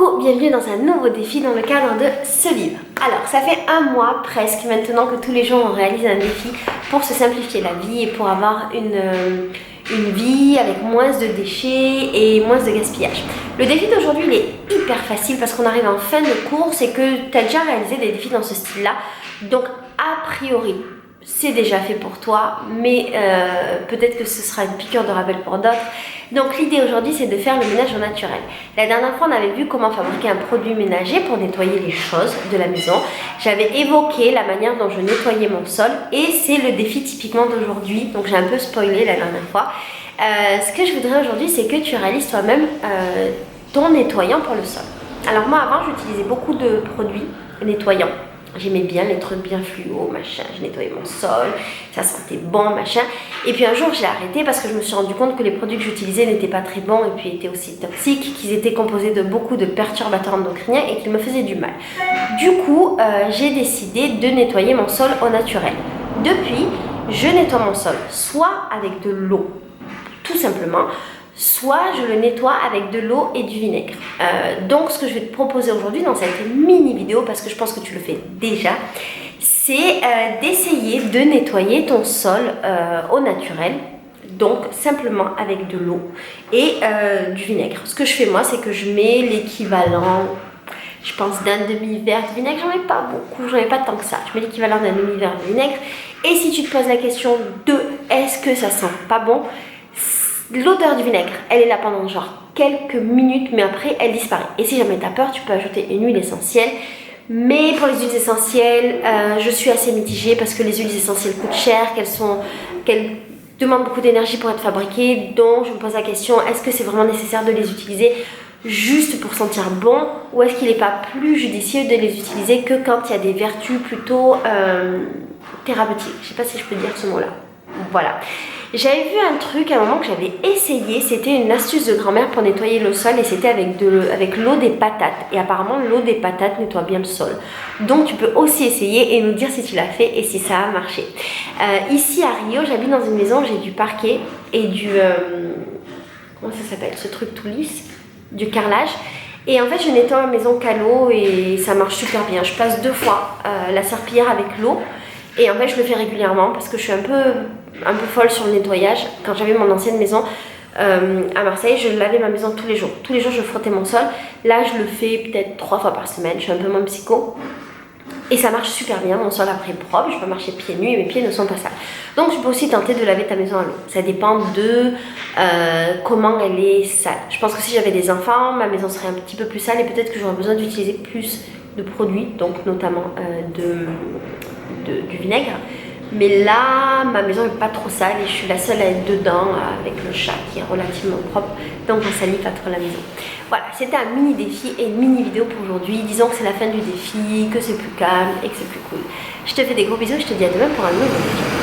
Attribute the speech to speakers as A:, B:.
A: Coucou, bienvenue dans un nouveau défi dans le cadre de ce livre. Alors, ça fait un mois presque maintenant que tous les jours on réalise un défi pour se simplifier la vie et pour avoir une vie avec moins de déchets et moins de gaspillage. Le défi d'aujourd'hui, il est hyper facile parce qu'on arrive en fin de course et que tu as déjà réalisé des défis dans ce style-là. Donc, a priori, c'est déjà fait pour toi, mais peut-être que ce sera une piqûre de rappel pour d'autres. Donc l'idée aujourd'hui, c'est de faire le ménage au naturel. La dernière fois, on avait vu comment fabriquer un produit ménager pour nettoyer les choses de la maison. J'avais évoqué la manière dont je nettoyais mon sol et c'est le défi typiquement d'aujourd'hui. Donc j'ai un peu spoilé la dernière fois. Ce que je voudrais aujourd'hui, c'est que tu réalises toi-même ton nettoyant pour le sol. Alors moi, avant, j'utilisais beaucoup de produits nettoyants. J'aimais bien les trucs bien fluo, machin, je nettoyais mon sol, ça sentait bon, machin. Et puis un jour, j'ai arrêté parce que je me suis rendu compte que les produits que j'utilisais n'étaient pas très bons et puis étaient aussi toxiques, qu'ils étaient composés de beaucoup de perturbateurs endocriniens et qu'ils me faisaient du mal. Du coup, j'ai décidé de nettoyer mon sol au naturel. Depuis, je nettoie mon sol soit avec de l'eau, tout simplement, soit je le nettoie avec de l'eau et du vinaigre. Donc ce que je vais te proposer aujourd'hui dans cette mini vidéo, parce que je pense que tu le fais déjà, c'est d'essayer de nettoyer ton sol au naturel, donc simplement avec de l'eau et du vinaigre. Ce que je fais moi, c'est que je mets l'équivalent, je pense, d'un demi-verre de vinaigre. J'en ai pas beaucoup, j'en ai pas tant que ça. Je mets l'équivalent d'un demi-verre de vinaigre. Et si tu te poses la question de est-ce que ça sent pas bon, l'odeur du vinaigre, elle est là pendant genre quelques minutes, mais après elle disparaît. Et si jamais tu as peur, tu peux ajouter une huile essentielle. Mais pour les huiles essentielles, je suis assez mitigée parce que les huiles essentielles coûtent cher, qu'elles demandent beaucoup d'énergie pour être fabriquées. Donc je me pose la question, est-ce que c'est vraiment nécessaire de les utiliser juste pour sentir bon, ou est-ce qu'il n'est pas plus judicieux de les utiliser que quand il y a des vertus plutôt thérapeutiques? Je ne sais pas si je peux dire ce mot-là. Voilà. J'avais vu un truc à un moment que j'avais essayé, c'était une astuce de grand-mère pour nettoyer le sol et c'était avec l'eau des patates. Et apparemment l'eau des patates nettoie bien le sol. Donc tu peux aussi essayer et nous dire si tu l'as fait et si ça a marché. Ici à Rio, j'habite dans une maison, j'ai du parquet et du... comment ça s'appelle ce truc tout lisse? Du carrelage. Et en fait je nettoie ma maison qu'à l'eau et ça marche super bien. Je passe 2 fois la serpillière avec l'eau. Et en fait, je le fais régulièrement parce que je suis un peu folle sur le nettoyage. Quand j'avais mon ancienne maison à Marseille, je lavais ma maison tous les jours. Tous les jours, je frottais mon sol. Là, je le fais peut-être 3 fois par semaine. Je suis un peu moins psycho. Et ça marche super bien. Mon sol après propre. Je peux marcher pieds nus et mes pieds ne sont pas sales. Donc, tu peux aussi tenter de laver ta maison à l'eau. Ça dépend de comment elle est sale. Je pense que si j'avais des enfants, ma maison serait un petit peu plus sale et peut-être que j'aurais besoin d'utiliser plus de produits, donc notamment du vinaigre. Mais là, ma maison n'est pas trop sale et je suis la seule à être dedans avec le chat qui est relativement propre, donc on salit pas trop la maison. Voilà, c'était un mini défi et une mini vidéo pour aujourd'hui. Disons que c'est la fin du défi, que c'est plus calme et que c'est plus cool. Je te fais des gros bisous, je te dis à demain pour un nouveau défi.